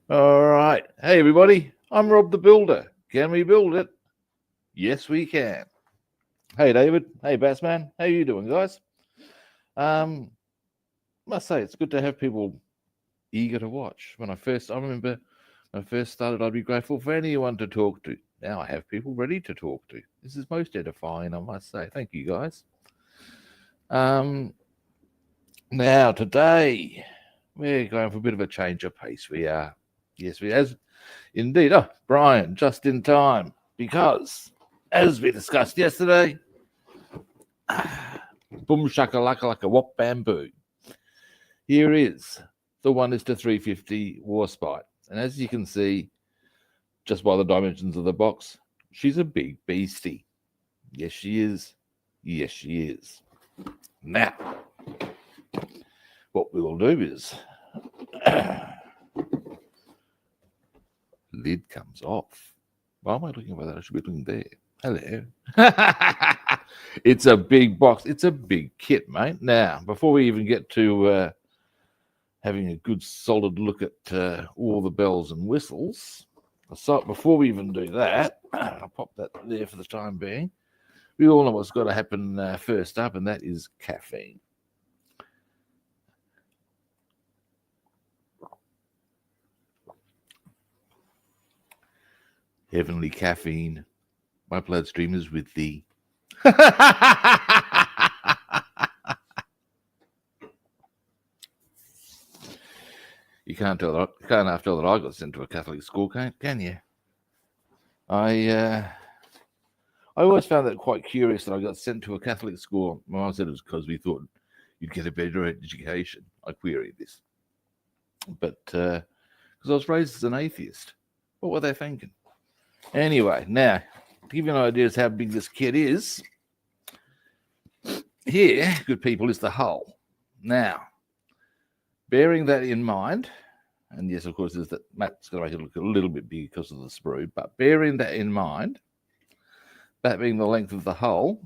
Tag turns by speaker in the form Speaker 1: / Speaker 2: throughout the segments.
Speaker 1: All right. Hey, everybody. I'm Rob the Builder. Can we build it? Yes, we can. Hey, David. Hey, Batsman. How you doing, guys? Um, must say it's good to have people eager to watch. I remember when I first started, I'd be grateful for anyone to talk to. Now I have people ready to talk to. This is most edifying, I must say. Thank you, guys. Um, now today we're going for a bit of a change of pace. We are, yes, we as indeed. Oh, Brian, just in time because, as we discussed yesterday, boom shakalaka like a whop bamboo. Here is the 1:350 Warspite, and as you can see, just by the dimensions of the box, she's a big beastie. Yes, she is. Yes, she is. Now, what we will do is lid comes off. Why am I looking at that? I should be looking there. Hello. It's a big box. It's a big kit, mate. Now, before we even get to having a good solid look at all the bells and whistles, so before we even do that, I'll pop that there for the time being. We all know what's got to happen first up, and that is caffeine. Heavenly caffeine. My bloodstream is with thee. You can't have tell that I got sent to a Catholic school, can you? I always found that quite curious that I got sent to a Catholic school. My mum said it was because we thought you'd get a better education. I queried this, but because I was raised as an atheist, what were they thinking? Anyway, now to give you an idea of how big this kit is, here, good people, is the hull. Now, bearing that in mind, and yes, of course, is that Matt's going to make it look a little bit big because of the sprue, but bearing that in mind, that being the length of the hull,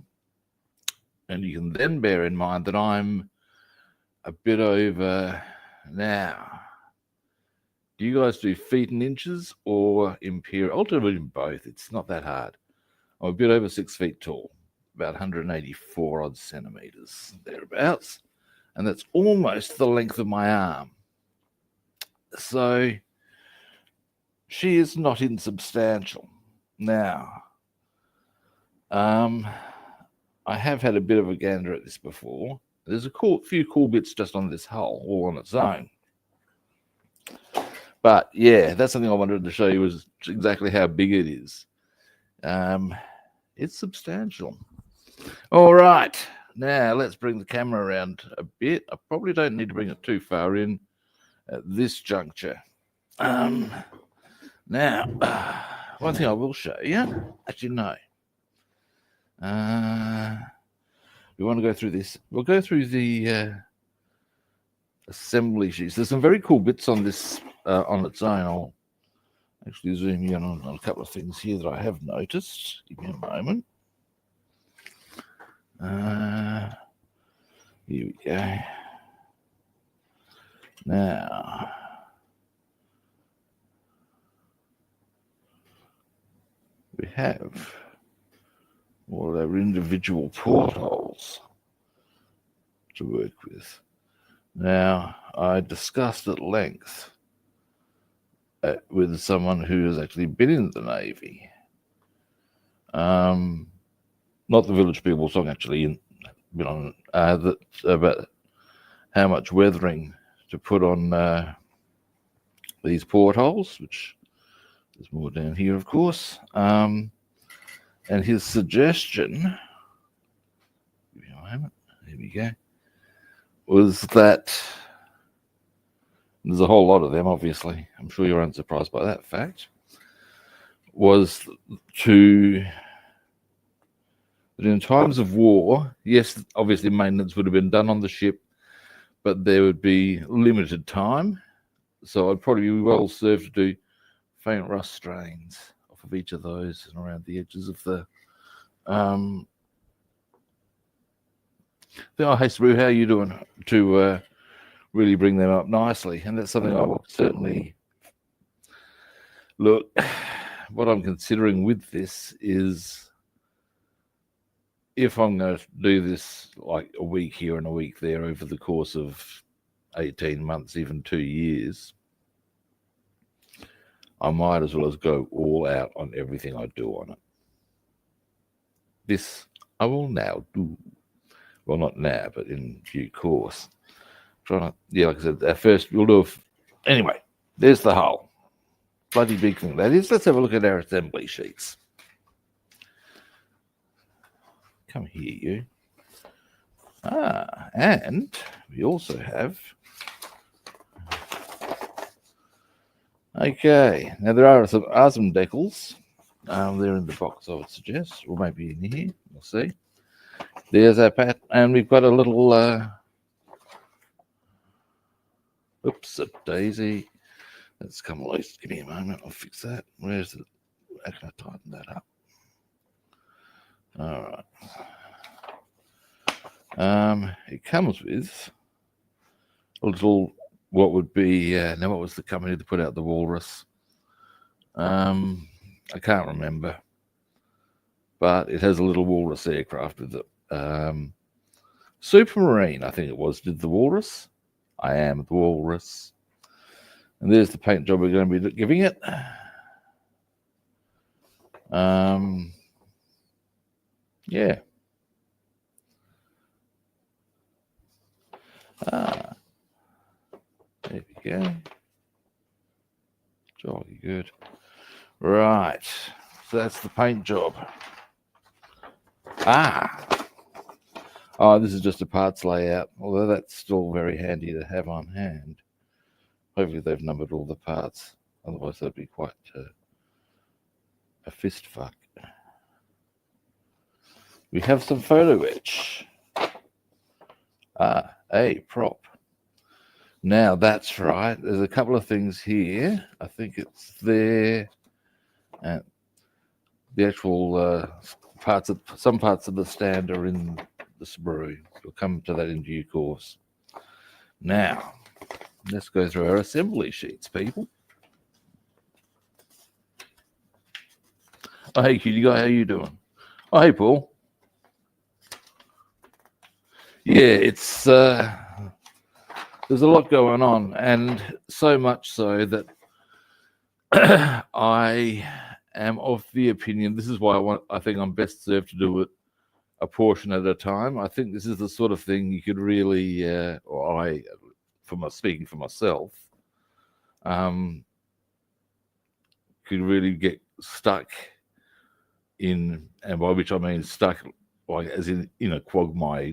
Speaker 1: and you can then bear in mind that I'm a bit over now. Do you guys do feet and inches or imperial? I'll do it in both. It's not that hard. I'm a bit over 6 feet tall, about 184 odd centimeters, thereabouts. And that's almost the length of my arm. So she is not insubstantial. Now, I have had a bit of a gander at this before. There's a few cool bits just on this hull, all on its own. But yeah, that's something I wanted to show you is exactly how big it is. It's substantial. All right, now let's bring the camera around a bit. I probably don't need to bring it too far in at this juncture. Now, one thing I will show you, actually no. We want to go through this. We'll go through the assembly sheets. There's some very cool bits on this on its own. I'll actually zoom in on a couple of things here that I have noticed. Give me a moment. Here we go. Now, we have all our individual portholes to work with. Now, I discussed at length with someone who has actually been in the Navy. Not the Village People song, actually, been on that about how much weathering to put on these portholes, which there's more down here, of course. And his suggestion, give me a moment, there we go, was that there's a whole lot of them, obviously. I'm sure you're unsurprised by that fact. Was that in times of war, yes, obviously maintenance would have been done on the ship, but there would be limited time. So I'd probably be well served to do faint rust strains off of each of those and around the edges of the. Oh, hey, Saru, how are you doing to really bring them up nicely? And that's something I will certainly Look, what I'm considering with this is if I'm going to do this like a week here and a week there over the course of 18 months, even 2 years, I might as well as go all out on everything I do on it. This I will now do. Well, not now, but in due course. Trying to, yeah, like I said, at first we'll do. Anyway, there's the hull. Bloody big thing that is. Let's have a look at our assembly sheets. Come here, you. And we also have. Okay, now there are some decals. They're in the box, I would suggest, or maybe in here. We'll see. There's our pat, and we've got a little. Oops, a daisy. Let's come loose. Give me a moment. I'll fix that. Where's it? How can I tighten that up? All right. It comes with a little. What would be now? What was the company that put out the Walrus? I can't remember, but it has a little Walrus aircraft with it. Supermarine, I think it was, did the Walrus. I am the Walrus. And there's the paint job we're going to be giving it. Yeah. There we go. Jolly good. Right. So that's the paint job. Oh, this is just a parts layout, although that's still very handy to have on hand. Hopefully they've numbered all the parts. Otherwise that'd be quite a fist fuck. We have some photo etch. A prop. Now that's right. There's a couple of things here. I think it's there. And the actual some parts of the stand are in the sprue. We'll come to that in due course. Now, let's go through our assembly sheets, people. Oh, hey, cutie guy, how you doing? Oh, hey, Paul. Yeah, it's there's a lot going on, and so much so that I am of the opinion. This is why I think I'm best served to do it a portion at a time. I think this is the sort of thing you could really, speaking for myself, could really get stuck in, and by which I mean stuck, like as in a quagmire.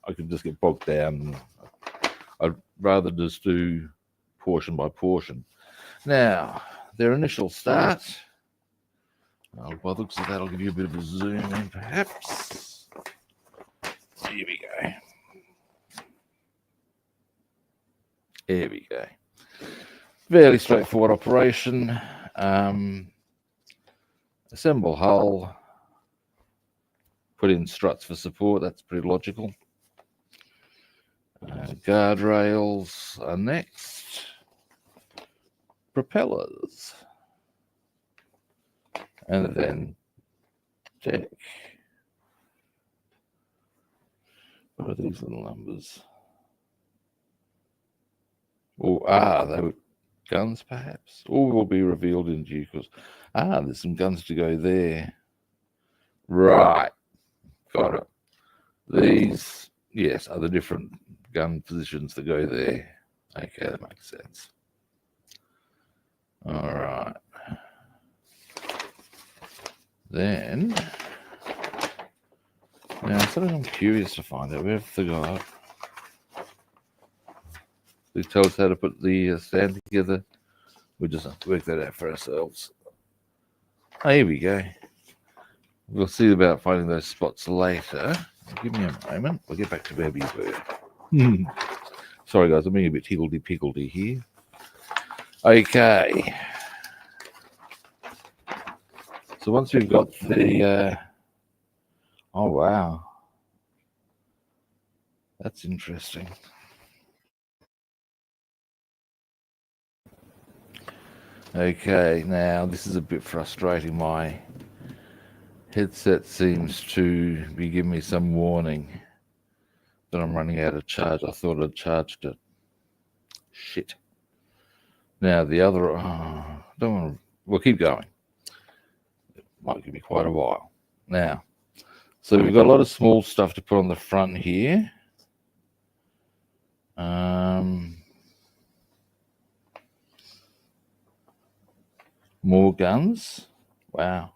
Speaker 1: I could just get bogged down. I'd rather just do portion by portion. Now, their initial start. By the looks of that, I'll give you a bit of a zoom in, perhaps. Here we go. There we go. Fairly straightforward operation. Assemble hull. Put in struts for support. That's pretty logical. Guardrails are next. Propellers. And then deck. What are these little numbers? Oh, they were guns, perhaps? Or will be revealed in due course. There's some guns to go there. Right. Got it. These, yes, are the different gun positions that go there. Okay, that makes sense. All right. Then, now something I'm curious to find out. Where have they got? Please tell us how to put the stand together. We'll just have to work that out for ourselves. Oh, here we go. We'll see about finding those spots later. Give me a moment. We'll get back to where we were. Sorry, guys. I'm being a bit higgledy-piggledy here. Okay. So once we've got the... oh, wow. That's interesting. Okay, now this is a bit frustrating. My headset seems to be giving me some warning that I'm running out of charge. I thought I'd charged it. Shit. Now the other, don't want to, we'll keep going. It might give me quite a while. Now, so we've got a lot of small stuff to put on the front here. More guns. Wow.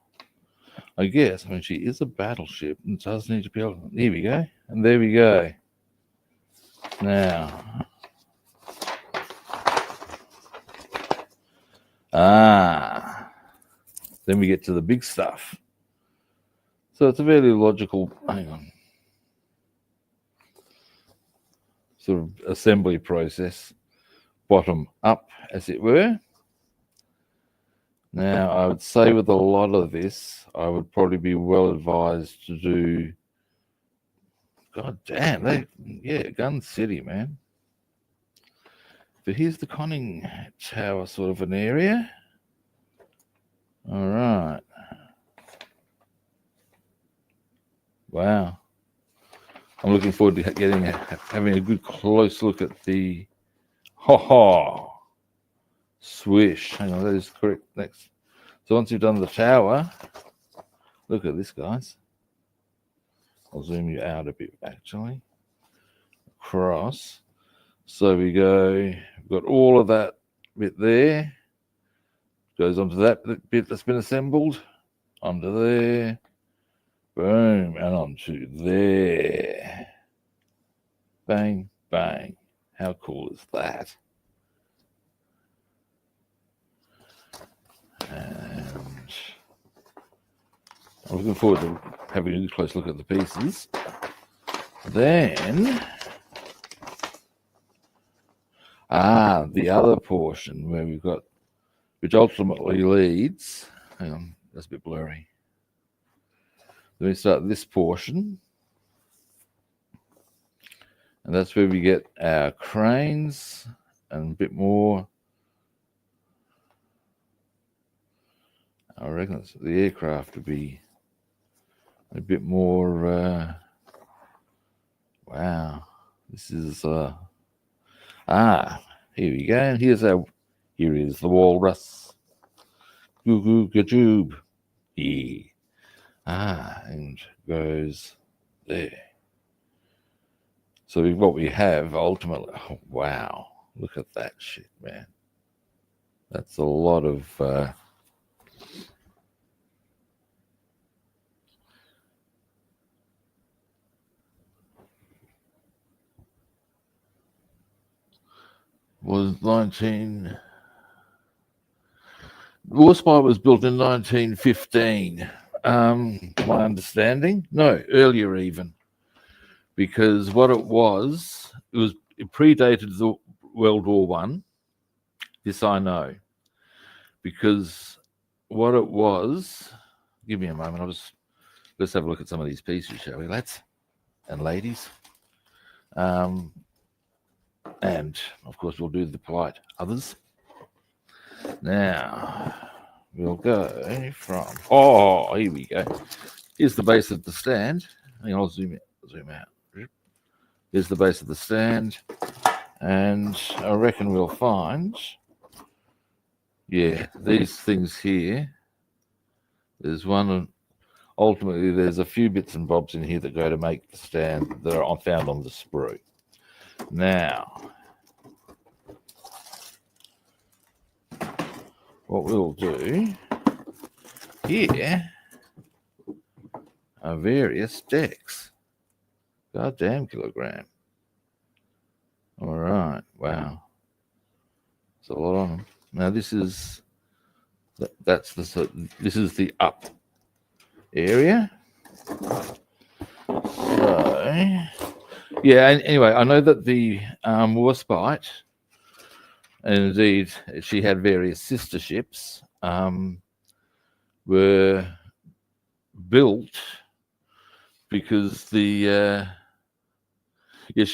Speaker 1: I guess, I mean, she is a battleship and does need to be able to, here we go. And there we go. Now, then we get to the big stuff. So it's a very logical, hang on, sort of assembly process, bottom up, as it were. Now, I would say with a lot of this, I would probably be well advised to do, God damn, yeah, Gun City, man. But here's the conning tower sort of an area. All right. Wow. I'm looking forward to having a good close look at the swish. Hang on, that is correct. Next. So once you've done the tower, look at this, guys. I'll zoom you out a bit, actually. Across. So we go, we've got all of that bit there. Goes onto that bit that's been assembled. Onto there. Boom. And onto there. Bang, bang. How cool is that? And I'm looking forward to having a close look at the pieces. Then, the other portion where we've got, which ultimately leads, hang on, that's a bit blurry. Let me start this portion. And that's where we get our cranes and a bit more. I reckon the aircraft would be a bit more. Wow, this is here we go. And here is the walrus. Goo goo gajoob. Yeah. And goes there. So what we have ultimately, oh, wow, look at that shit, man. That's a lot of Warspite was built in 1915. My understanding, no, earlier even, because what it predated the World War One. This I know, because what it was. Give me a moment. Let's have a look at some of these pieces, shall we, lads and ladies? And of course, we'll do the polite others. Now, we'll go from, here we go. Here's the base of the stand. I'll zoom out. Here's the base of the stand. And I reckon we'll find, yeah, these things here. There's one, ultimately, there's a few bits and bobs in here that go to make the stand that are found on the sprue. Now, what we'll do here are various decks. Goddamn kilogram. All right, wow. There's a lot on them. Now this is this is the up area. So yeah, and anyway, I know that the Warspite, and indeed she had various sister ships, were built because she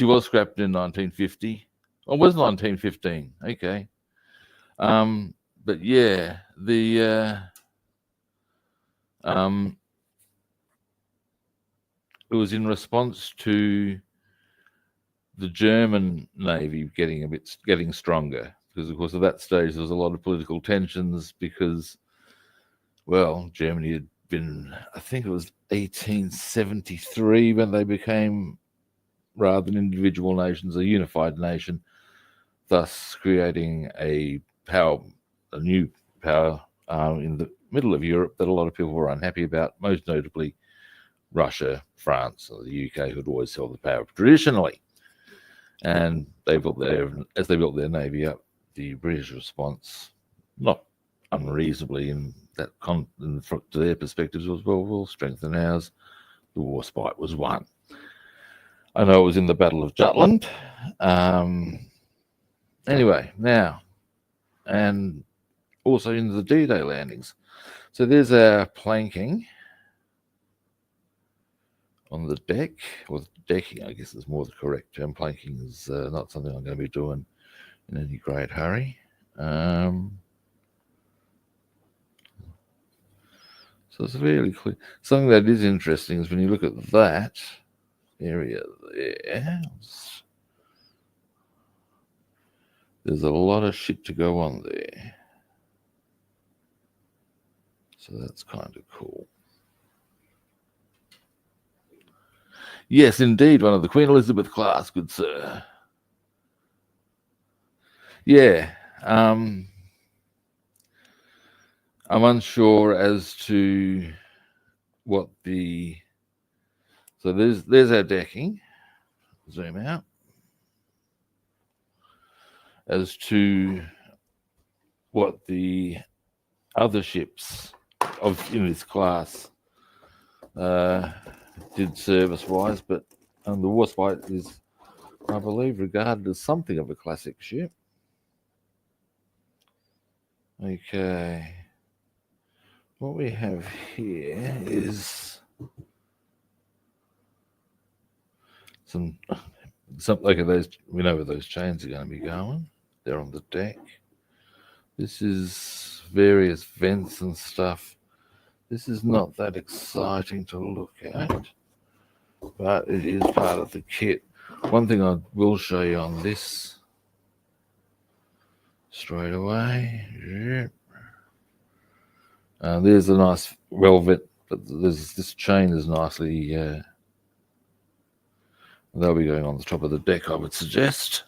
Speaker 1: was scrapped in 1950. Oh, it was 1915. Okay. But but yeah, it was in response to the German Navy getting stronger, because of course at that stage there was a lot of political tensions because, well, Germany had been, I think it was 1873 when they became, rather than individual nations, a unified nation, thus creating a new power in the middle of Europe that a lot of people were unhappy about, most notably Russia, France, and the UK, who had always held the power traditionally. And as they built their navy up, the British response, not unreasonably to their perspectives, was, well, we'll strengthen ours. The Warspite was won. I know it was in the Battle of Jutland. Anyway, now, and also in the D-Day landings. So there's our planking on the deck, or decking, I guess is more the correct term. Planking is not something I'm going to be doing in any great hurry. So it's fairly clear. Something that is interesting is when you look at that area there, there's a lot of shit to go on there. So that's kind of cool. Yes, indeed, one of the Queen Elizabeth class, good sir. Yeah. I'm unsure as to what so there's our decking. Zoom out. As to what the other ships in this class did service-wise, but the Warspite is, I believe, regarded as something of a classic ship. Okay. What we have here is some like those. We know where those chains are going to be going. They're on the deck. This is various vents and stuff. This is not that exciting to look at, but it is part of the kit. One thing I will show you on this straight away. There's a nice velvet, but this chain is nicely. They'll be going on the top of the deck, I would suggest.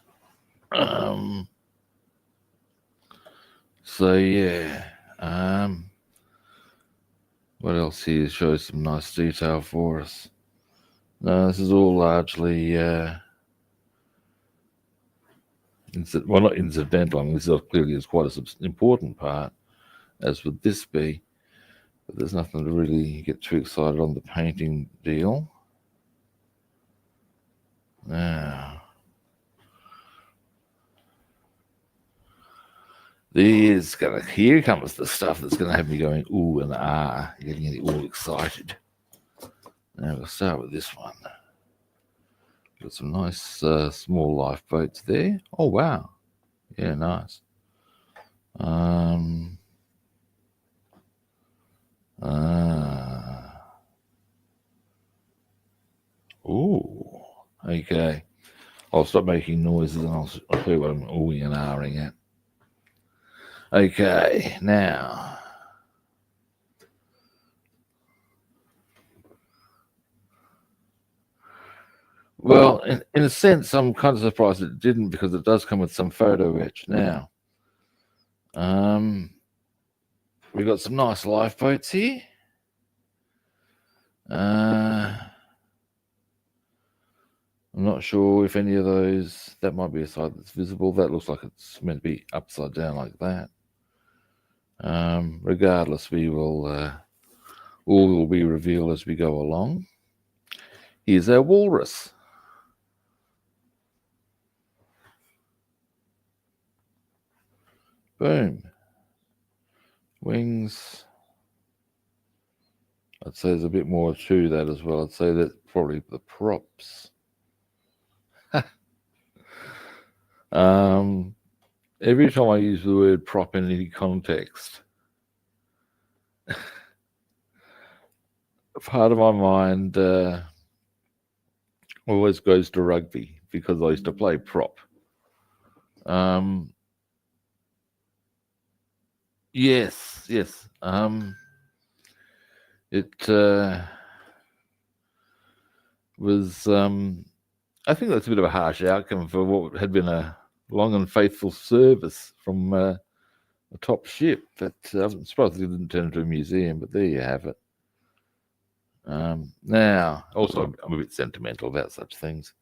Speaker 1: So yeah. What else here shows some nice detail for us? No, this is all largely not incidental. I mean, this clearly is quite an important part, as would this be. But there's nothing to really get too excited on the painting deal. Now, here comes the stuff that's going to have me going ooh and ah, getting all excited. Now we'll start with this one. Got some nice small lifeboats there. Oh wow, yeah, nice. Ooh, okay. I'll stop making noises and I'll tell you what I'm oohing and ahhing at. Okay, now. Well, in a sense, I'm kind of surprised it didn't, because it does come with some photo etch. Now, we've got some nice lifeboats here. I'm not sure if any of those, that might be a side that's visible. That looks like it's meant to be upside down like that. Regardless, all will be revealed as we go along. Here's our walrus. Boom. Wings. I'd say there's a bit more to that as well. I'd say that probably the props. every time I use the word prop in any context, part of my mind always goes to rugby because I used to play prop. Yes. It was. I think that's a bit of a harsh outcome for what had been a long and faithful service from a top ship. But I'm surprised it didn't turn into a museum. But there you have it. Now, also, I'm a bit sentimental about such things.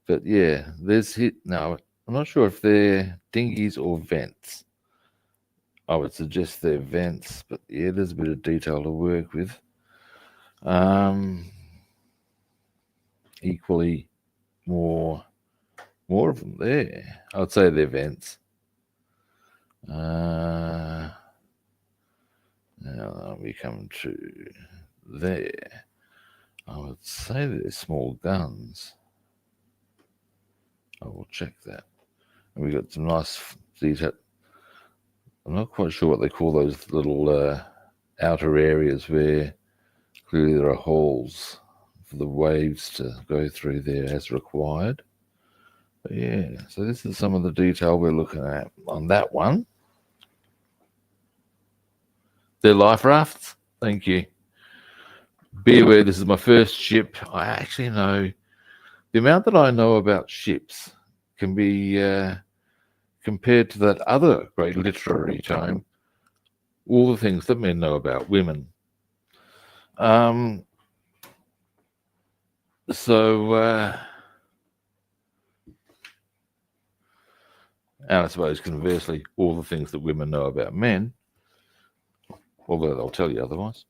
Speaker 1: But yeah, there's hit. No, I'm not sure if they're dinghies or vents. I would suggest they're vents, but yeah, there's a bit of detail to work with. Equally, more of them there. I'd say they're vents. Now we come to there. I would say they're small guns. I will check that. And we got some nice detail. I'm not quite sure what they call those little outer areas where clearly there are holes for the waves to go through there as required. But yeah, so this is some of the detail we're looking at on that one. They're life rafts. Thank you. Be aware, this is my first ship. I actually know the amount that I know about ships can be compared to that other great literary tome, all the things that men know about women. And I suppose conversely, all the things that women know about men, although they'll tell you otherwise.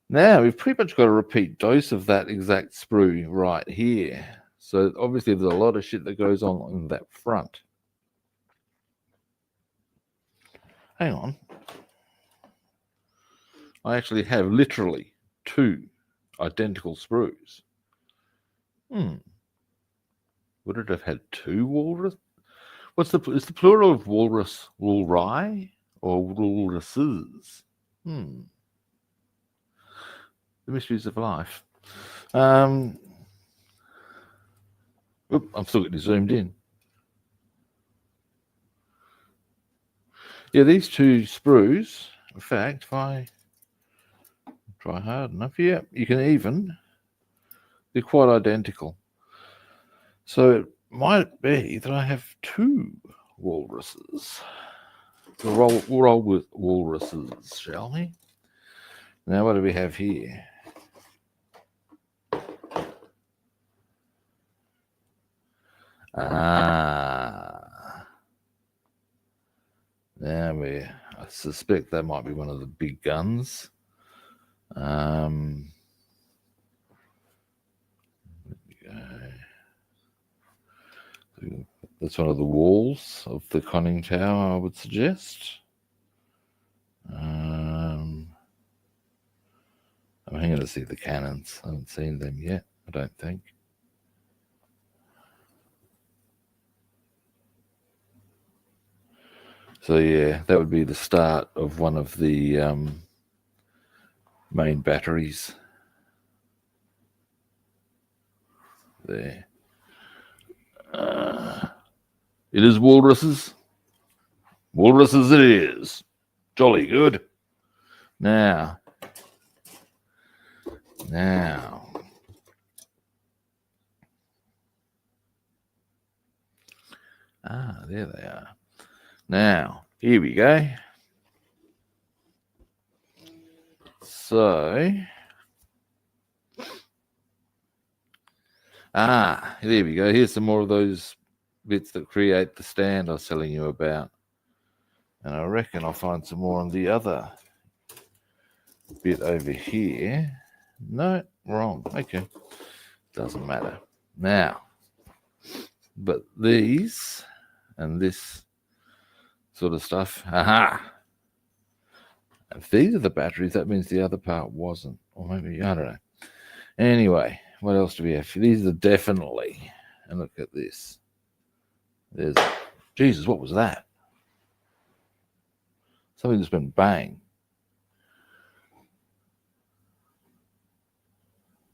Speaker 1: Now, we've pretty much got a repeat dose of that exact sprue right here. So obviously there's a lot of shit that goes on that front. Hang on. I actually have literally 2 identical sprues. Would it have had 2 walrus? Is the plural of walrus walry or walruses? The mysteries of life. I'm still getting zoomed in. Yeah, these 2 sprues, in fact, if I try hard enough, yeah, you can even. They're quite identical. So it might be that I have 2 walruses. We'll roll with walruses, shall we? Now, what do we have here? Now I suspect that might be one of the big guns. That's one of the walls of the conning tower, I would suggest. I'm hanging to see the cannons. I haven't seen them yet, I don't think. So yeah, that would be the start of one of the main batteries. There. It is walruses. Walruses it is. Jolly good. Now. There they are. Now, here we go. So, there we go. Here's some more of those bits that create the stand I was telling you about. And I reckon I'll find some more on the other bit over here. No, wrong. Okay. Doesn't matter. Now, but these and this sort of stuff. If these are the batteries, that means the other part wasn't. Or maybe, I don't know. Anyway, what else do we have? These are definitely, and look at this. There's, Jesus, what was that? Something just went bang.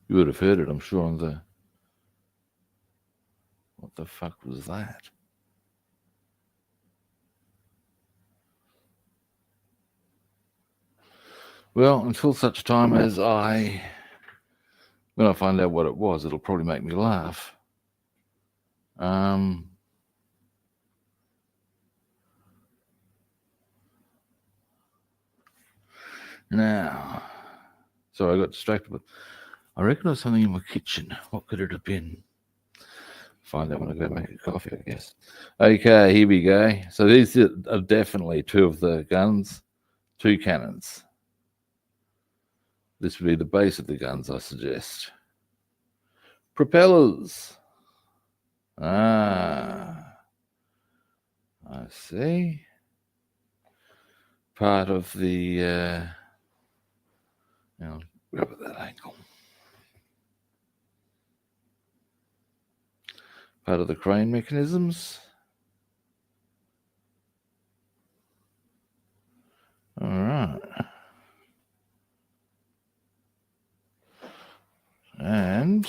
Speaker 1: You would have heard it, I'm sure, on the... What the fuck was that? Well, until such time as when I find out what it was, it'll probably make me laugh. Now, so I got distracted, but I reckon there was something in my kitchen. What could it have been? Find out when I go make a coffee, I guess. Okay, here we go. So these are definitely two of the guns, two cannons. This would be the base of the guns, I suggest. Propellers. Ah, I see. Part of the, grab at that angle. Part of the crane mechanisms. All right. And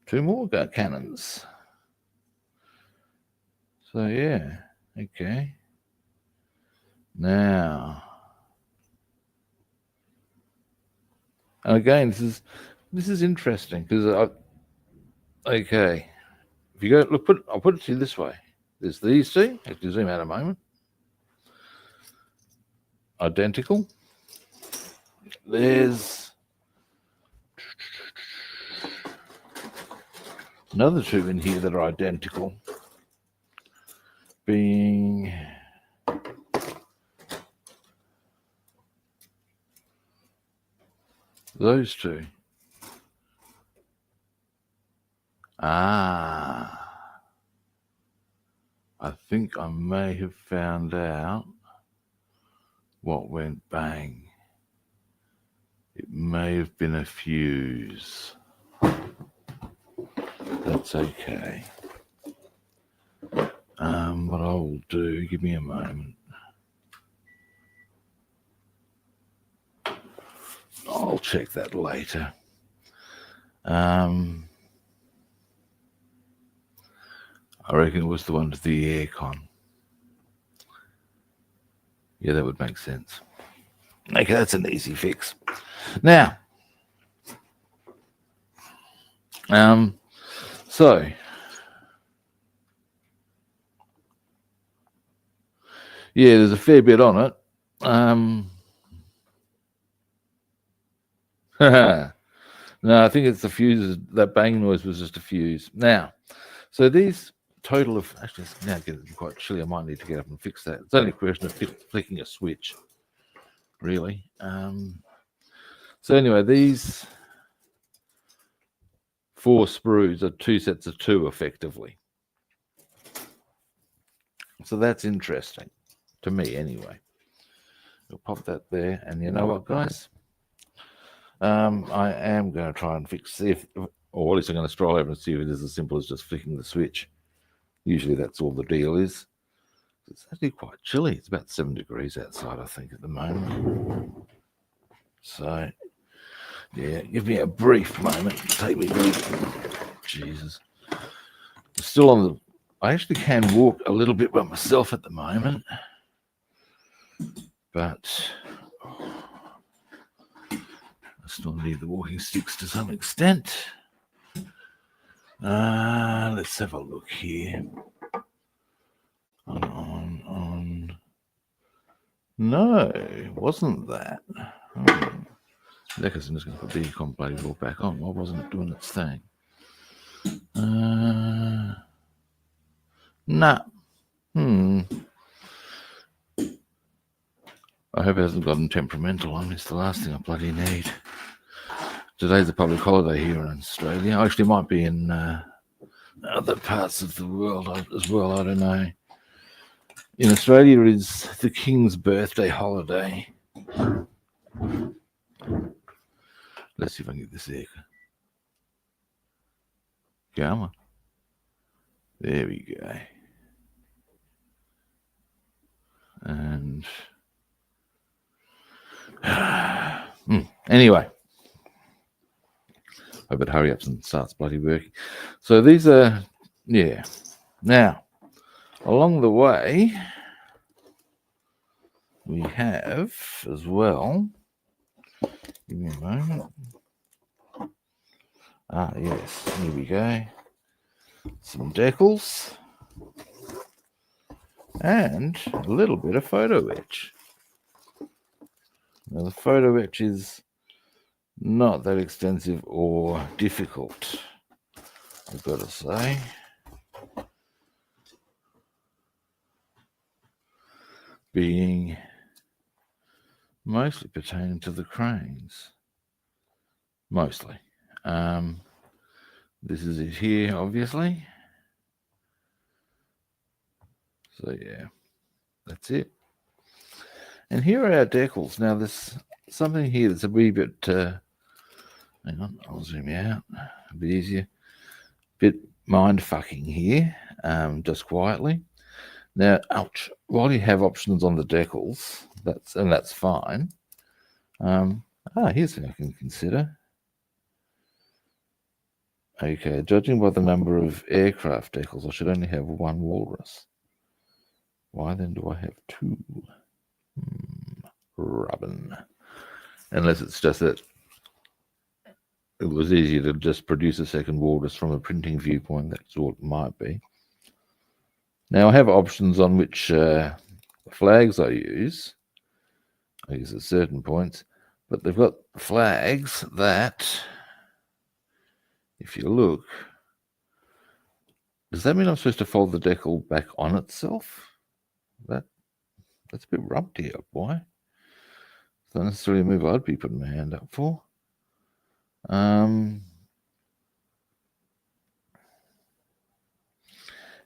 Speaker 1: two more cannons. So yeah, okay. Now, and again, this is interesting because okay, if you go look, I'll put it to you this way. There's these two. Actually, zoom out a moment. Identical. There's another two in here that are identical, being those two. Ah, I think I may have found out what went bang. It may have been a fuse. That's okay. What I will do, give me a moment. I'll check that later. I reckon it was the one to the aircon. Yeah, that would make sense. Okay, that's an easy fix. Now, so yeah, there's a fair bit on it. No, I think it's the fuse. That bang noise was just a fuse. Now, so these total of actually it's now getting quite chilly. I might need to get up and fix that. It's only a question of flicking a switch, really. So anyway, these 4 sprues are 2 sets of 2 effectively. So that's interesting to me anyway. We'll pop that there, and you know what, guys? I am going to try and fix or at least I'm going to stroll over and see if it is as simple as just flicking the switch. Usually that's all the deal is. It's actually quite chilly. It's about 7 degrees outside, I think, at the moment. So, yeah, give me a brief moment. Take me back. Jesus. I'm still on the... I actually can walk a little bit by myself at the moment. But... I still need the walking sticks to some extent. Let's have a look here. On. No, it wasn't that. Because I'm just going to put the econ bloody ball back on. Why wasn't it doing its thing? Nah. I hope it hasn't gotten temperamental on me. It's the last thing I bloody need. Today's a public holiday here in Australia. Actually, it might be in other parts of the world as well. I don't know. In Australia, it is the King's birthday holiday. Let's see if I can get this there. Come on. There we go. And anyway, I better hurry up and starts bloody working. So these are, yeah. Now, along the way, we have as well, give me a moment. Ah, yes, here we go. Some decals and a little bit of photo etch. Now, the photo etch is not that extensive or difficult, I've got to say. Being mostly pertaining to the cranes. Mostly. This is it here, obviously. So, yeah, that's it. And here are our decals. Now, there's something here that's a wee bit, hang on, I'll zoom out a bit easier. Bit mind-fucking here, just quietly. Now, ouch, while you have options on the decals, that's fine. Here's something I can consider. Okay, judging by the number of aircraft decals, I should only have one walrus. Why then do I have two? Rubbin. Unless it's just that it was easier to just produce a second walrus from a printing viewpoint. That's all it might be. Now I have options on which flags I use. I use at certain points, but they've got flags that, if you look, does that mean I'm supposed to fold the decal back on itself? That's a bit rubbed up. Why? It's not necessarily a move I'd be putting my hand up for.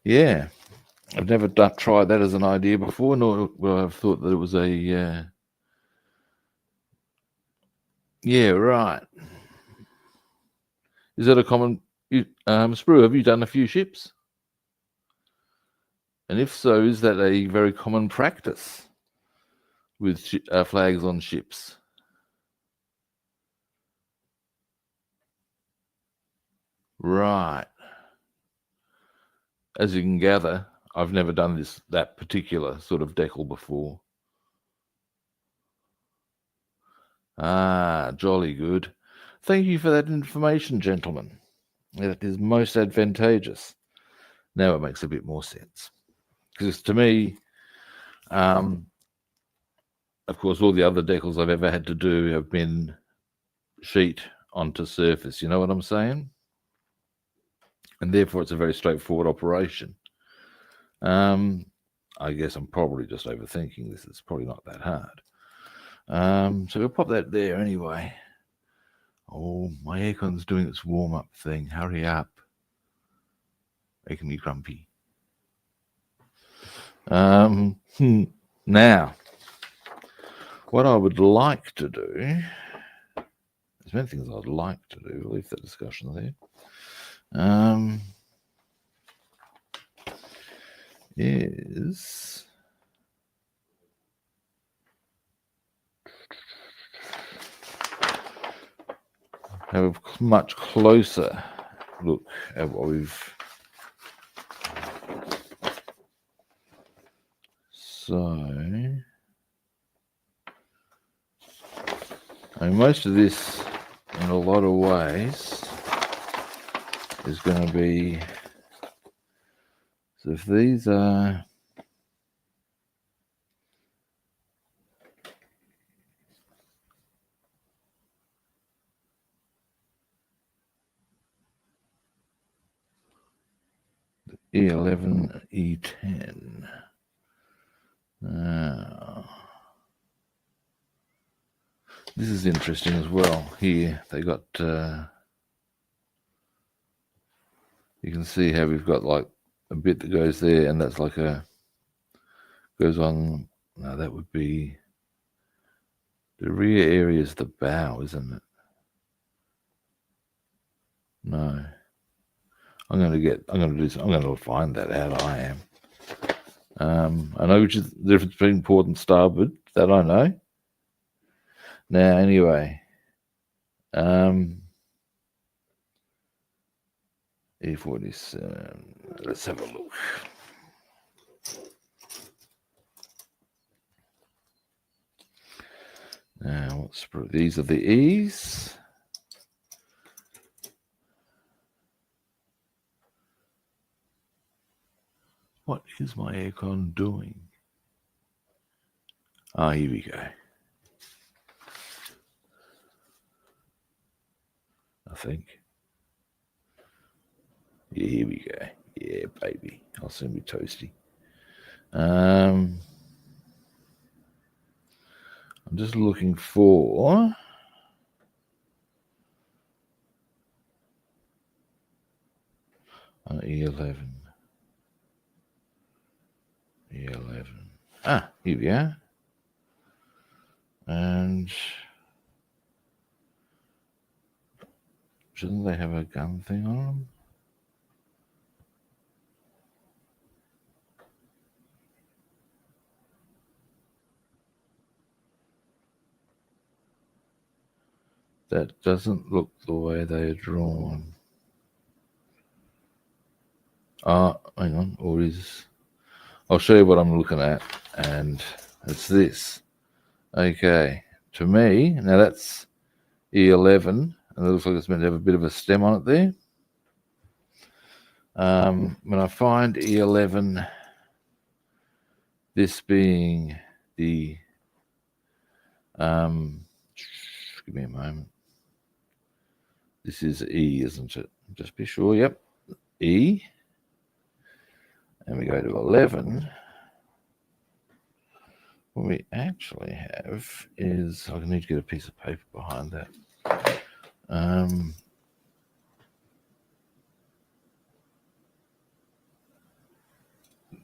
Speaker 1: Yeah, I've never tried that as an idea before, nor would I have thought that it was a. Yeah, right. Is that a common? Sprue, have you done a few ships? And if so, is that a very common practice with flags on ships? Right. As you can gather, I've never done that particular sort of decal before. Ah, jolly good. Thank you for that information, gentlemen. That is most advantageous. Now it makes a bit more sense. Because to me, of course, all the other decals I've ever had to do have been sheet onto surface. You know what I'm saying? And therefore, it's a very straightforward operation. I guess I'm probably just overthinking this. It's probably not that hard. So we'll pop that there anyway. Oh, my aircon's doing its warm-up thing. Hurry up. Making me grumpy. Now, what I would like to do, there's many things I'd like to do. We'll leave that discussion there. Is have a much closer look at what we've. So, I mean, most of this, in a lot of ways, is going to be. So if these are. E11, E10. Now, this is interesting as well. Here they got. You can see how we've got like a bit that goes there, and that's like goes on. No, that would be the rear area is the bow, isn't it? No. I'm going to find that out. I am. I know which is the difference between port and starboard. That I know. Now, anyway, E47. Let's have a look. Now, these are the E's. What is my aircon doing? Ah, here we go. I think. Yeah, here we go. Yeah, baby. I'll soon be toasty. I'm just looking for E11. E11. Ah, here we are. And shouldn't they have a gun thing on them? That doesn't look the way they are drawn. Ah, hang on. Or is... I'll show you what I'm looking at. And it's this. Okay. To me, now that's E11. And it looks like it's meant to have a bit of a stem on it there. When I find E11, this being the... give me a moment. This is E, isn't it? Just be sure. Yep. E. And we go to 11. What we actually have is... I need to get a piece of paper behind that.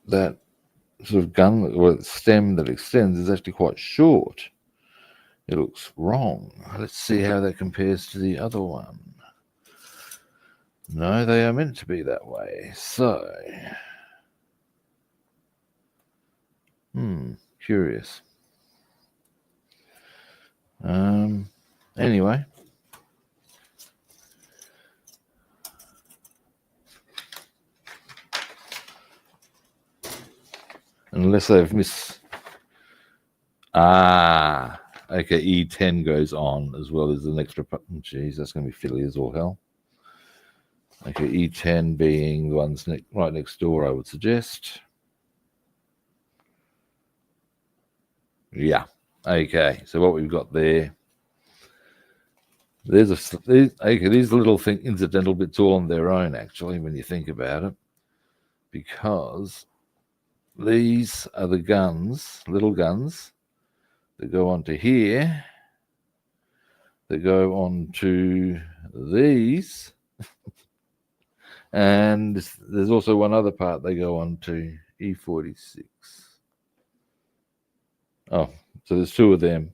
Speaker 1: That sort of gun, or stem that extends, is actually quite short. It looks wrong. Let's see how that compares to the other one. No, they are meant to be that way. So, curious. Anyway. Unless they've missed... Ah, okay, E10 goes on as well as an extra... Geez, that's going to be fiddly as all hell. Okay, E10 being the ones right next door, I would suggest. Yeah, okay, so what we've got there... these little incidental bits all on their own, actually, when you think about it. Because these are the guns, little guns, that go onto here, that go onto these, and there's also one other part they go on to E46. Oh, so there's two of them,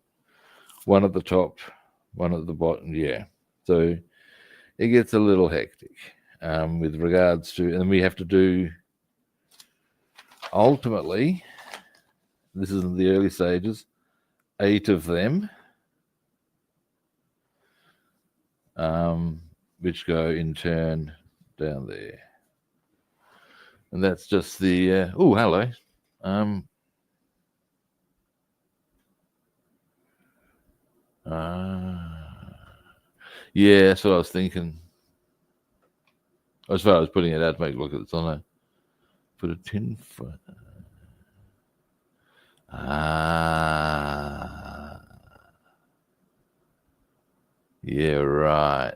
Speaker 1: one at the top, one at the bottom. Yeah, so it gets a little hectic with regards to, and we have to do, ultimately, this is in the early stages, 8 of them, which go in turn down there. And that's just the... oh, hello. Yeah, that's what I was thinking. As far as putting it out to make it look at it's on a... Put a tin for... yeah, right.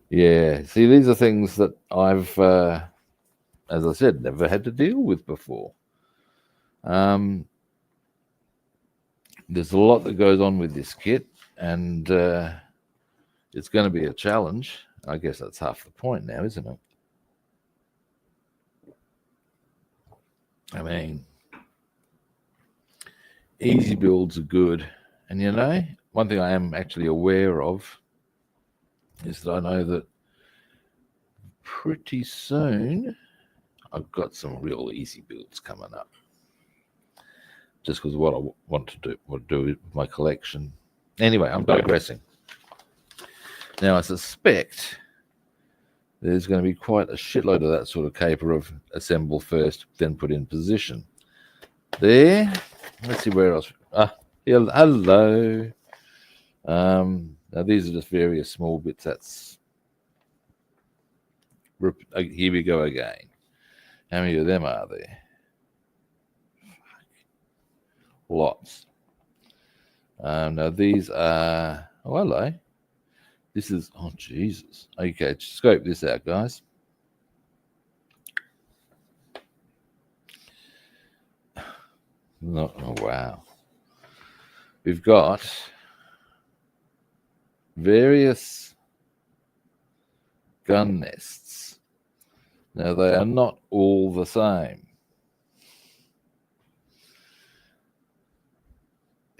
Speaker 1: Yeah, see, these are things that I've, as I said, never had to deal with before. There's a lot that goes on with this kit, and it's going to be a challenge. I guess that's half the point now, isn't it? I mean, easy builds are good. And you know, one thing I am actually aware of is that I know that pretty soon I've got some real easy builds coming up. Just because of what I want to do with my collection. Anyway, I'm digressing. Now I suspect there's going to be quite a shitload of that sort of caper of assemble first, then put in position. There. Let's see where else. Hello. Now these are just various small bits. Here we go again. How many of them are there? Lots. Now these are. Oh, hello. This is. Oh, Jesus. Okay, scope this out, guys. Oh, wow. We've got various gun nests. Now, they are not all the same.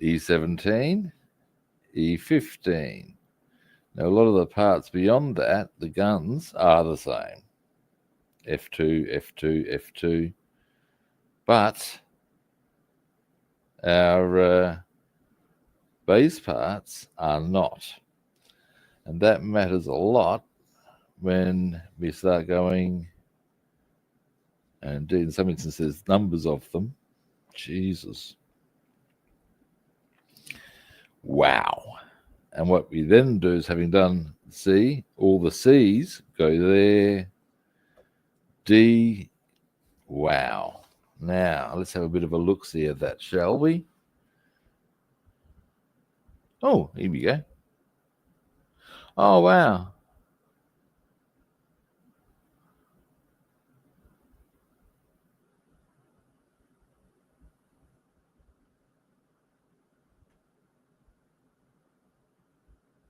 Speaker 1: E17, E15. Now, a lot of the parts beyond that, the guns, are the same. F2, F2, F2. But our base parts are not. And that matters a lot when we start going, and in some instances, numbers of them. Jesus. Wow. And what we then do is, having done C, all the C's go there. D. Wow. Now, let's have a bit of a look-see at that, shall we? Oh, here we go. Oh, wow.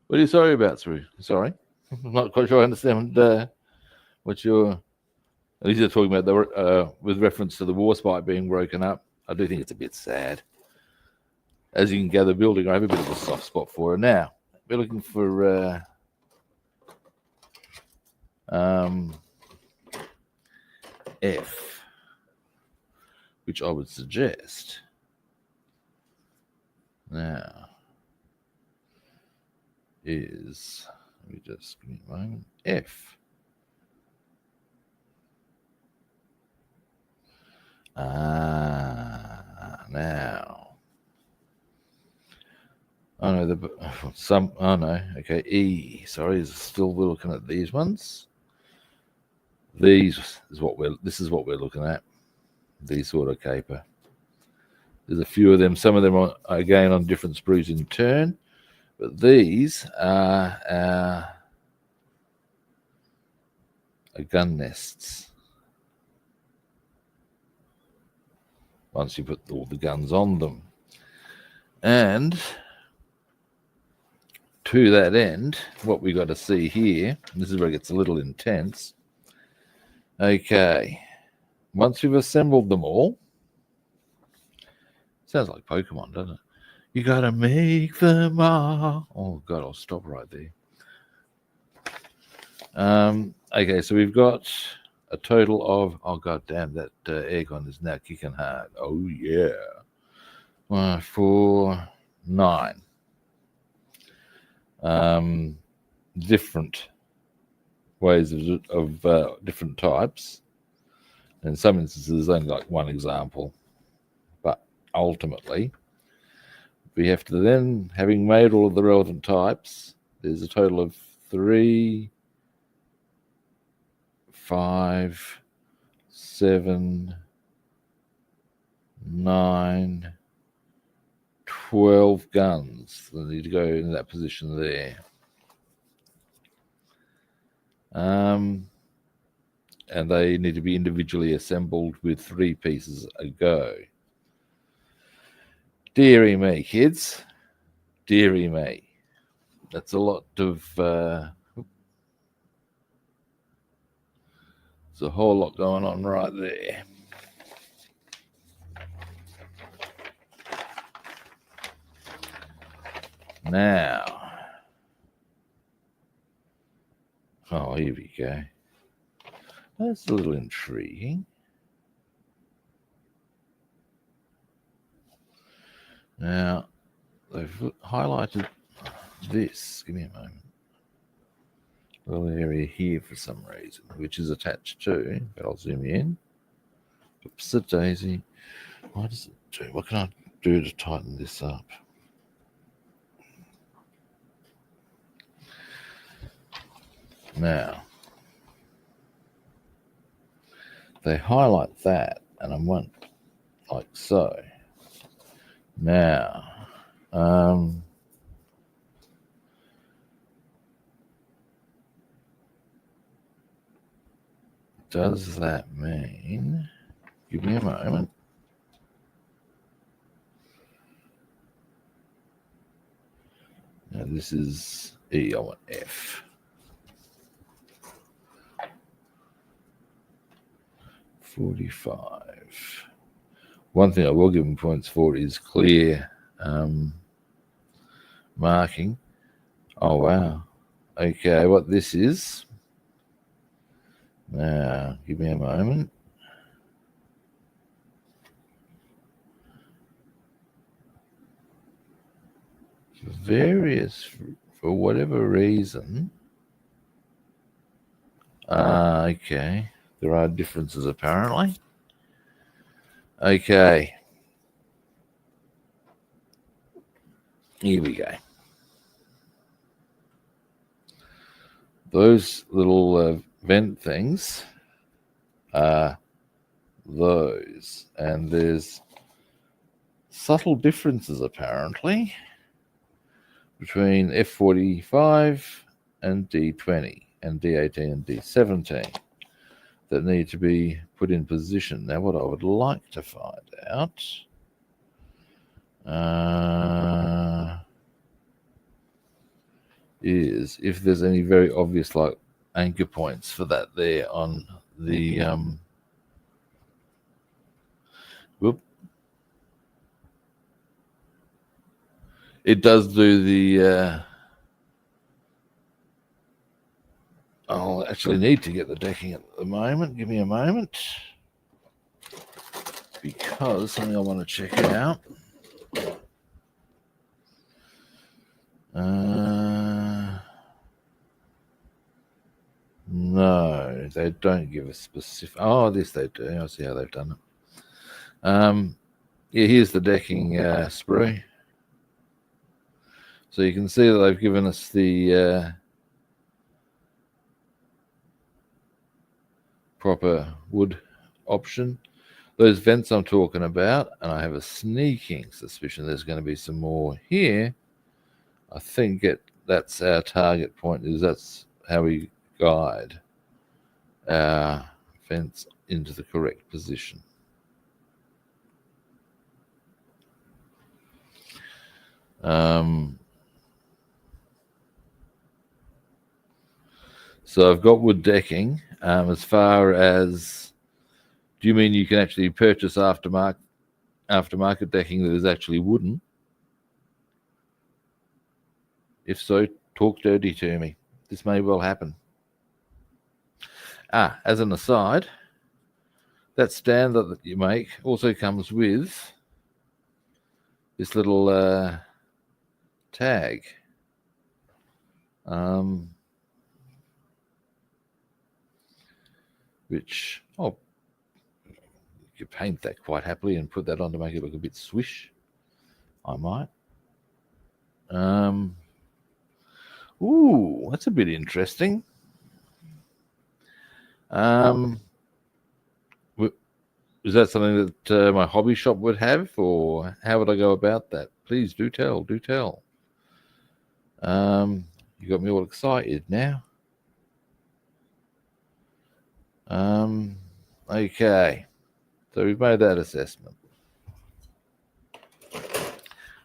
Speaker 1: What are you sorry about, Sru? Sorry. I'm not quite sure I understand what you're... At least you're talking about with reference to the Warspite being broken up. I do think it's a bit sad. As you can gather, building, I have a bit of a soft spot for her. Now, we're looking for F, which I would suggest. Now, is, let me just give me a moment, F. Now. Oh no, oh no, okay, E. Sorry, still we're looking at these ones. This is what we're looking at. These sort of caper. There's a few of them. Some of them are again on different sprues in turn, but these are our gun nests. Once you put all the guns on them, and to that end, what we got to see here, this is where it gets a little intense. Okay, once we've assembled them all, sounds like Pokemon, doesn't it? You gotta make them all. Oh God, I'll stop right there. Okay, so we've got a total of, oh God damn, that aircon is now kicking hard. Oh yeah. 1, 4, 9. Different ways of different types. In some instances, there's only like one example, but ultimately, we have to then, having made all of the relevant types, there's a total of 3, 5, 7, 9, 12 guns that need to go in that position there. And they need to be individually assembled with 3 pieces a go. Deary me, kids. Deary me. That's a lot of... there's a whole lot going on right there. Now, Oh, here we go. That's a little intriguing. Now, they've highlighted this. Give me a moment. A little area here for some reason, which is attached to, but I'll zoom in. Oops, a daisy. What does it do? What can I do to tighten this up? Now, they highlight that, and I want like so. Now, does that mean? Give me a moment. Now this is E. I want F. 45. One thing I will give them points for is clear marking. Oh, wow. Okay, what this is. Now, give me a moment. For whatever reason. Okay. There are differences apparently. Okay. Here we go. Those little vent things are those. And there's subtle differences apparently between F45 and D20 and D18 and D17 that need to be put in position. Now, what I would like to find out is if there's any very obvious like anchor points for that there on the whoop. It does do the I'll actually need to get the decking at the moment. Give me a moment. Because something I want to check out. No, they don't give a specific. Oh, this they do. I see how they've done it. Yeah, here's the decking sprue. So you can see that they've given us the proper wood option. Those vents I'm talking about, and I have a sneaking suspicion there's going to be some more here. I think that's our target point, is that's how we guide our vents into the correct position. So I've got wood decking. As far as, do you mean you can actually purchase aftermarket decking that is actually wooden? If so, talk dirty to me. This may well happen. As an aside, that stand that you make also comes with this little tag. Which, you could paint that quite happily and put that on to make it look a bit swish. I might. Ooh, that's a bit interesting. Is that something that my hobby shop would have, or how would I go about that? Please do tell. Do tell. You got me all excited now. Okay. So we've made that assessment.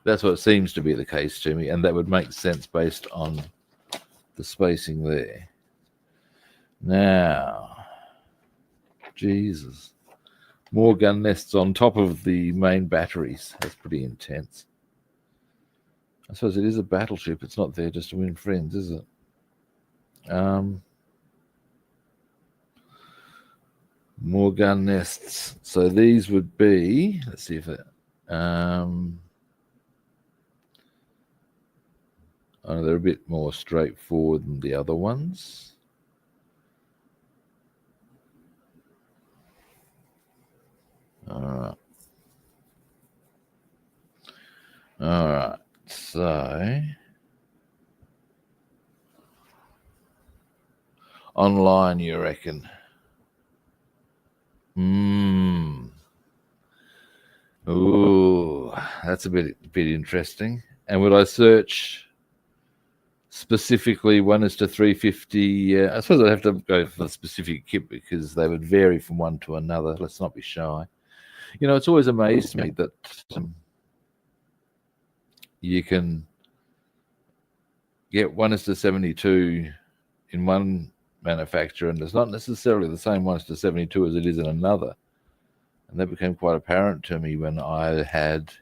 Speaker 1: That's what seems to be the case to me, and that would make sense based on the spacing there. Now, Jesus. More gun nests on top of the main batteries. That's pretty intense. I suppose it is a battleship. It's not there just to win friends, is it? More gun nests. So these would be, let's see if it, oh, they're a bit more straightforward than the other ones. All right. All right. So online, you reckon? Ooh, that's a bit interesting. And would I search specifically 1:350? I suppose I'd have to go for the specific kit because they would vary from one to another. Let's not be shy. You know, it's always amazed me that you can get 1:72 in one manufacturer, and it's not necessarily the same 1:72 as it is in another. And that became quite apparent to me when I had,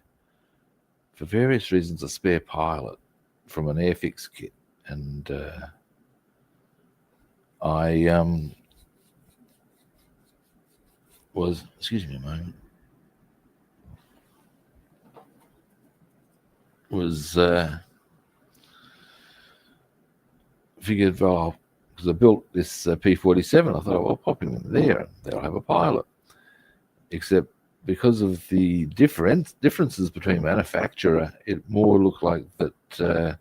Speaker 1: for various reasons, a spare pilot from an Airfix kit, and I was, excuse me a moment, was figured, well, because I built this P-47, I thought, well, I'll pop him in there and they'll have a pilot. Except because of the differences between manufacturer, it more looked like that the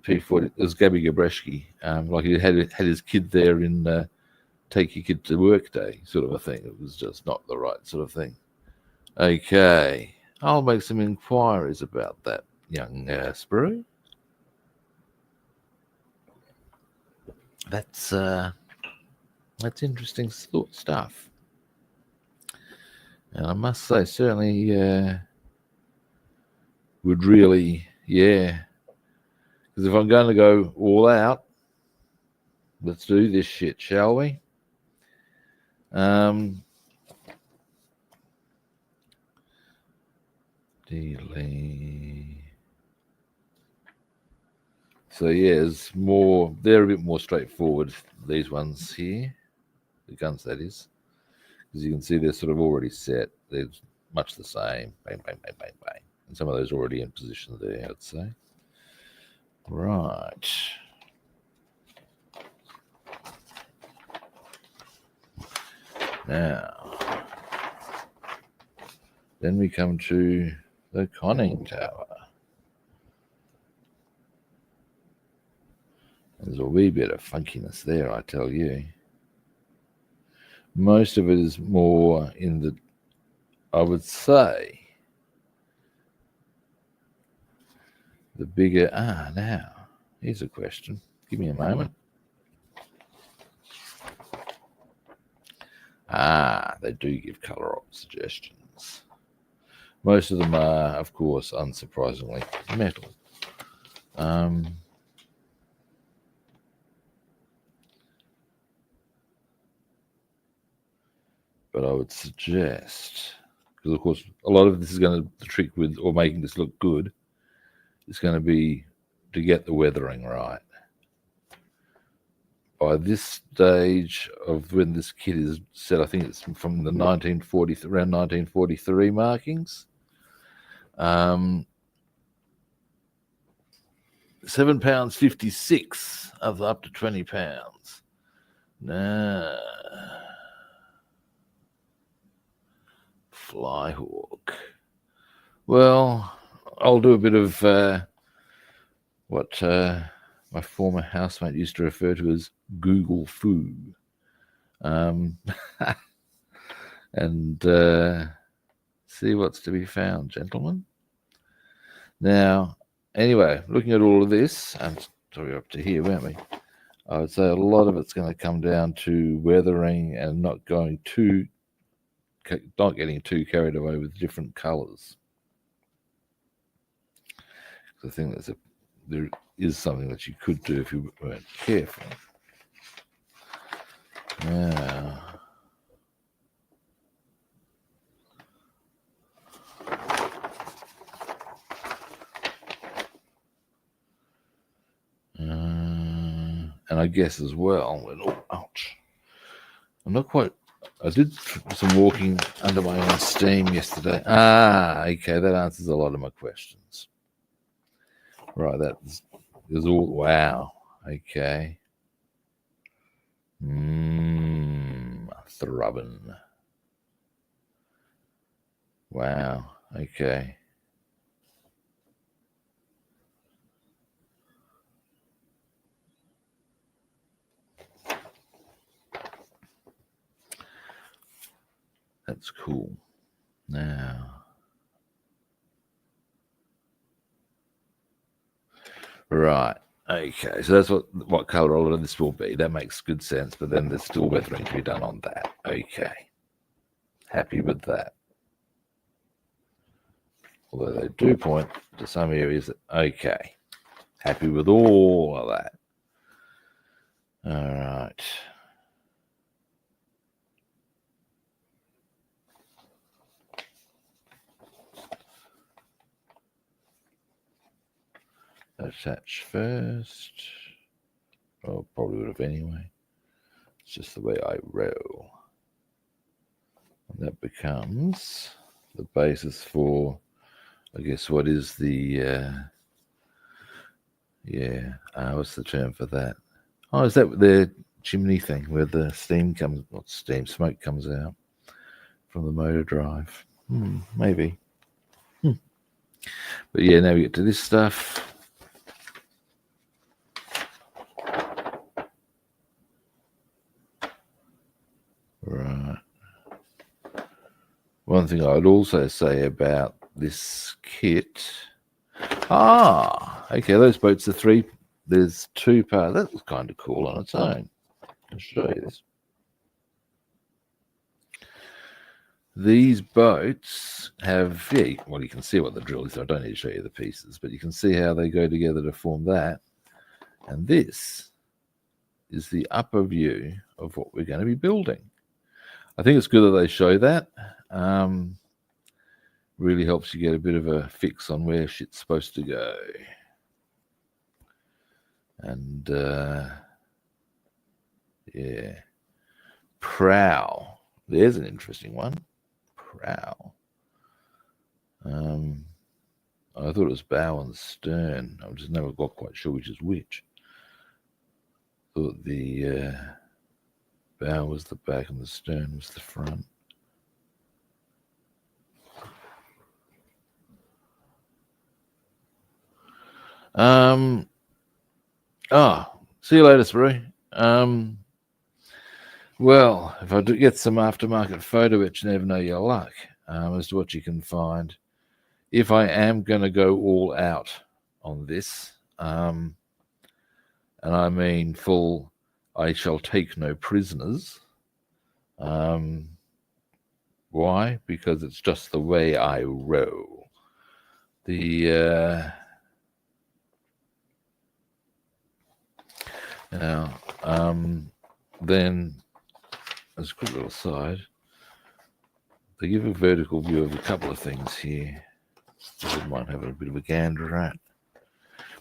Speaker 1: P-40, it was Gabby Gabreski, like he had his kid there in take your kid to work day sort of a thing. It was just not the right sort of thing. Okay, I'll make some inquiries about that, young sprue. That's interesting stuff. And I must say, certainly would really, yeah. Because if I'm going to go all out, let's do this shit, shall we? So yeah, it's more. They're a bit more straightforward. These ones here, the guns, that is, because you can see they're sort of already set. They're much the same. Bang, bang, bang, bang, bang. And some of those already in position there, I'd say. Right. Now, then we come to the conning tower. There's a wee bit of funkiness there, I tell you. Most of it is more in the, I would say, the bigger. Now, here's a question. Give me a moment. They do give colour op suggestions. Most of them are, of course, unsurprisingly, metal. But I would suggest, because of course a lot of this is going to, the trick with, or making this look good, is going to be to get the weathering right. By this stage of when this kit is set, I think it's from the around 1943 markings. 7 pounds 56 of up to 20 pounds. Nah. Flyhawk. Well, I'll do a bit of what my former housemate used to refer to as Google foo. And see what's to be found, gentlemen. Now, anyway, looking at all of this, and sorry, we're up to here, weren't we? I would say a lot of it's going to come down to weathering and not getting too carried away with different colours. I think there is something that you could do if you weren't careful. Now, and I guess as well, ouch, I'm not quite I did some walking under my own steam yesterday. Ah, okay, that answers a lot of my questions. Right, that is all. Wow. Okay. Thrubbing. Wow. Okay. That's cool. Now. Right. Okay. So that's what colour all of this will be. That makes good sense. But then there's still weathering to be done on that. Okay. Happy with that. Although they do point to some areas that, okay. Happy with all of that. All right. Attach first. Oh, probably would have anyway. It's just the way I roll. And that becomes the basis for, I guess, what is the, what's the term for that? Oh, is that the chimney thing where the steam comes, not steam, smoke comes out from the motor drive? Maybe. But yeah, now we get to this stuff. Right. One thing I'd also say about this kit. Okay, those boats are three. There's two parts. That was kind of cool on its own. I'll show you this. These boats have, well, you can see what the drill is. So I don't need to show you the pieces, but you can see how they go together to form that. And this is the upper view of what we're going to be building. I think it's good that they show that. Really helps you get a bit of a fix on where shit's supposed to go. And yeah, prow. There's an interesting one. Prow. I thought it was bow and stern. I just never got quite sure which is which. Thought the bow was the back and the stern was the front. See you later, Spree. Well, if I do get some aftermarket photo, it you never know your luck as to what you can find. If I am going to go all out on this, and I mean full, I shall take no prisoners. Why? Because it's just the way I roll. Then as a quick little side, they give a vertical view of a couple of things here. I wouldn't mind having a bit of a gander at.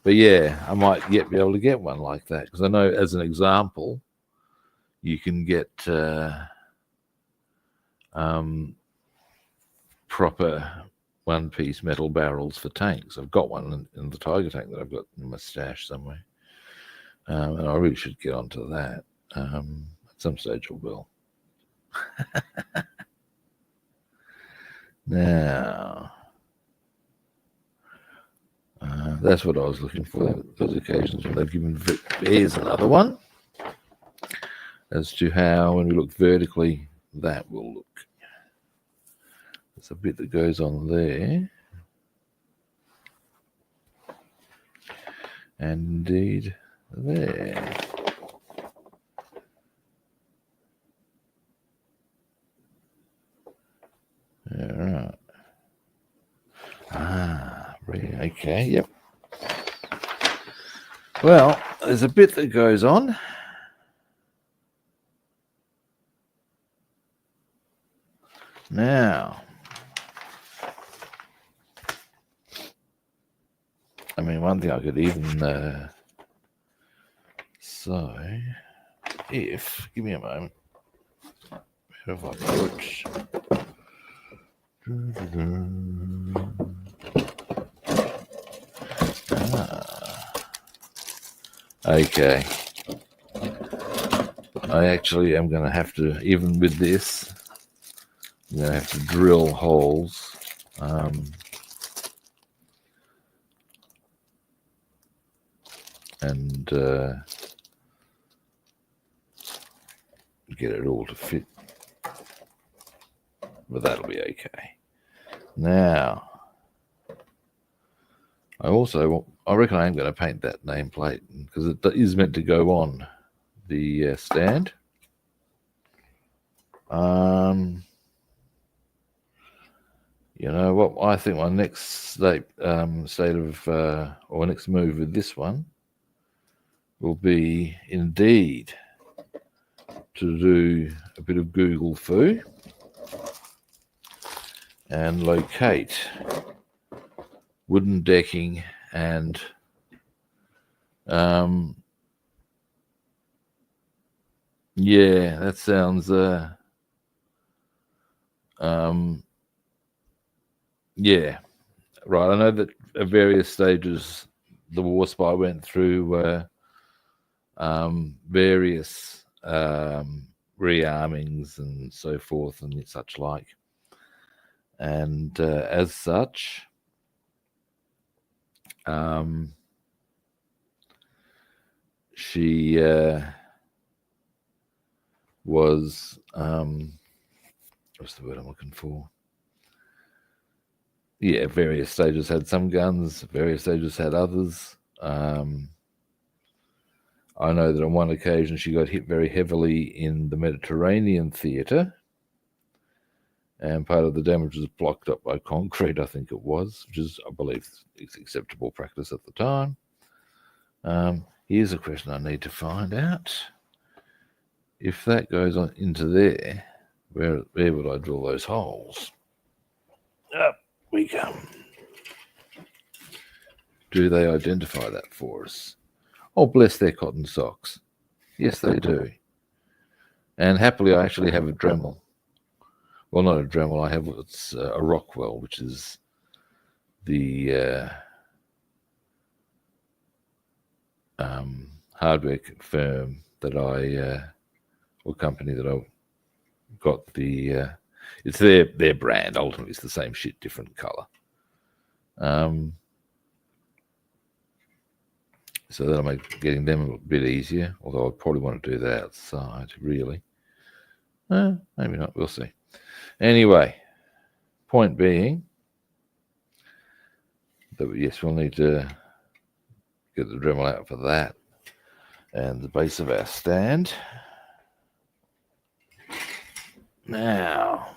Speaker 1: But yeah, I might yet be able to get one like that, because I know, as an example, you can get proper one-piece metal barrels for tanks. I've got one in the Tiger tank that I've got in my stash somewhere. And I really should get onto that. At some stage I will. Now, that's what I was looking for. Those occasions when they've given. Here's another one as to how, when we look vertically, that will look. There's a bit that goes on there, and indeed there. All right. Okay, yep. Well, there's a bit that goes on. Now, I mean, one thing I could even so, if, give me a moment. If I put... Okay. I actually am going to have to, even with this, I'm going to have to drill holes. And get it all to fit. But that'll be okay. Now, I reckon I am going to paint that nameplate because it is meant to go on the stand. You know what? I think my next state of or next move with this one will be indeed to do a bit of Google foo and locate wooden decking and yeah, that sounds yeah, right. I know that at various stages the Warspite went through various rearmings and so forth and such like, and as such, she was what's the word I'm looking for? Yeah, various stages had some guns, various stages had others. I know that on one occasion she got hit very heavily in the Mediterranean theatre, and part of the damage was blocked up by concrete, I think it was, which is, I believe, acceptable practice at the time. Here's a question I need to find out. If that goes on into there, where would I drill those holes? Up we come. Do they identify that for us? Oh, bless their cotton socks. Yes, they do. And happily, I actually have a Dremel. Well, not a Dremel. I have a Rockwell, which is the hardware firm that or company that I got the. It's their brand. Ultimately, it's the same shit, different color. So that'll make getting them a bit easier, although I probably want to do that outside, really. Maybe not, we'll see. Anyway, point being that, yes, we'll need to get the Dremel out for that. And the base of our stand. Now,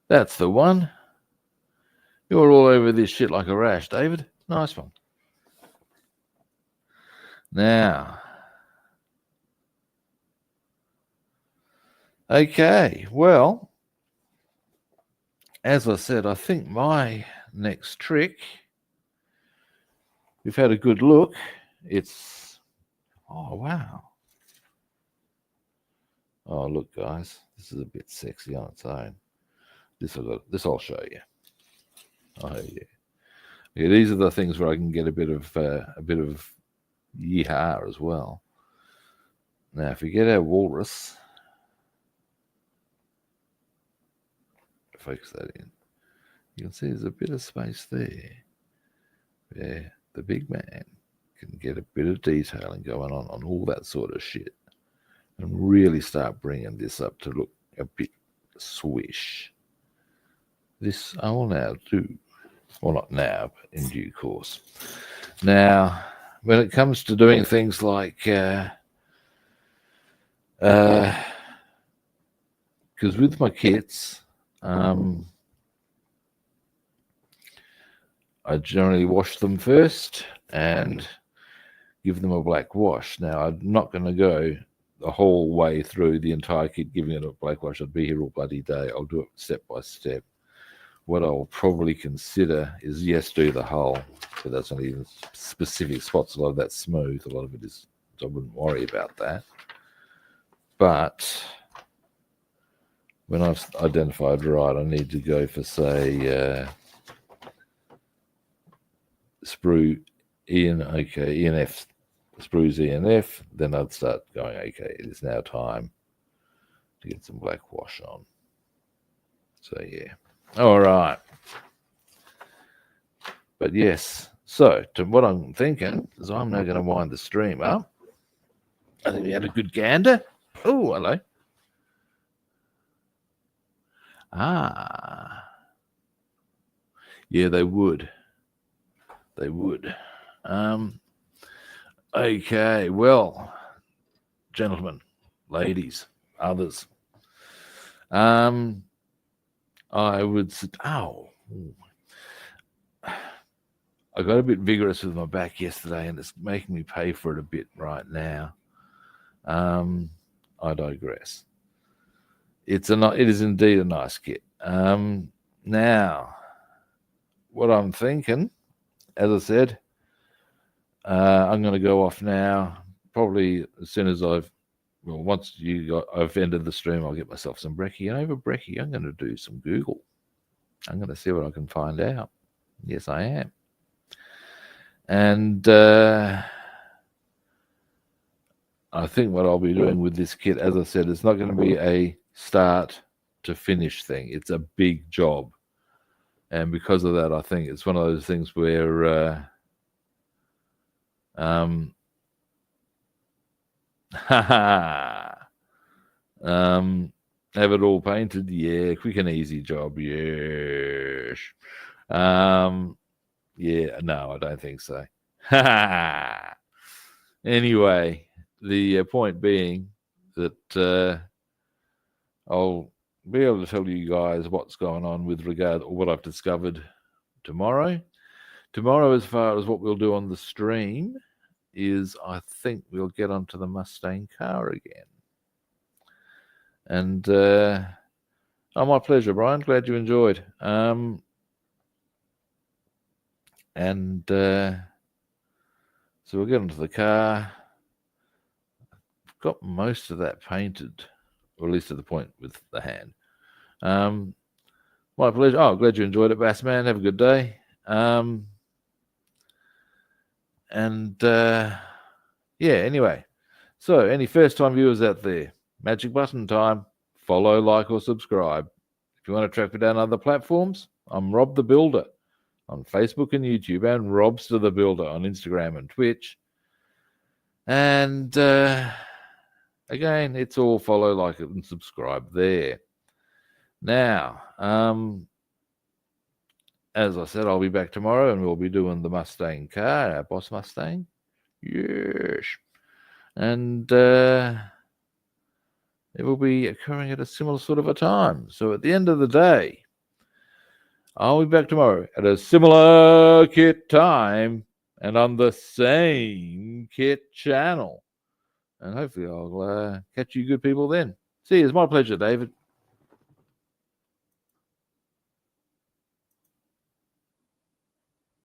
Speaker 1: that's the one. You're all over this shit like a rash, David. Nice one. Now, okay, well, as I said, I think my next trick, we've had a good look. It's, oh, wow. Oh, look, guys, this is a bit sexy on its own. This I'll show you. Oh, yeah. These are the things where I can get a bit of yeehaw as well. Now, if we get our walrus, focus that in, you can see there's a bit of space there where the big man can get a bit of detailing going on all that sort of shit and really start bringing this up to look a bit swish. This I will now do. Well, not now, but in due course. Now, when it comes to doing things like, because with my kits, I generally wash them first and give them a black wash. Now, I'm not going to go the whole way through the entire kit giving it a black wash. I'd be here all bloody day. I'll do it step by step. What I'll probably consider is, yes, do the hull, but that's only in specific spots. A lot of that's smooth. A lot of it is so I wouldn't worry about that. But when I've identified, right, I need to go for, say, sprue ENF, sprues ENF, then I'd start going, okay, it is now time to get some black wash on. So, yeah. All right. But yes, so to what I'm thinking is I'm now going to wind the stream up. I think we had a good gander. Oh, hello. Ah. Yeah, they would. They would. Okay, well, gentlemen, ladies, others, I would I got a bit vigorous with my back yesterday, and it's making me pay for it a bit right now. I digress. It is indeed a nice kit. Now, what I'm thinking, as I said, I'm going to go off now. Probably as soon as once I've ended the stream, I'll get myself some brekkie. And over brekkie, I'm going to do some Google. I'm going to see what I can find out. Yes, I am. And I think what I'll be doing with this kit, as I said, it's not going to be a start to finish thing. It's a big job. And because of that, I think it's one of those things where have it all painted? Yeah, quick and easy job. Yes. Yeah, no, I don't think so. Anyway, the point being that I'll be able to tell you guys what's going on with regard to what I've discovered tomorrow. Tomorrow, as far as what we'll do on the stream, is I think we'll get onto the Mustang car again. And my pleasure, Brian. Glad you enjoyed. So we'll get into the car. I've got most of that painted, or at least to the point with the hand. My pleasure. Oh, glad you enjoyed it, Bassman. Have a good day. Yeah, anyway. So, any first-time viewers out there, magic button time. Follow, like, or subscribe. If you want to track me down other platforms, I'm Rob the Builder on Facebook and YouTube, and Robster the Builder on Instagram and Twitch. And again, it's all follow, like, and subscribe there. Now, as I said, I'll be back tomorrow, and we'll be doing the Mustang car, our Boss Mustang. Yes. And it will be occurring at a similar sort of a time. So at the end of the day, I'll be back tomorrow at a similar kit time and on the same kit channel. And hopefully I'll catch you good people then. See you. It's my pleasure, David.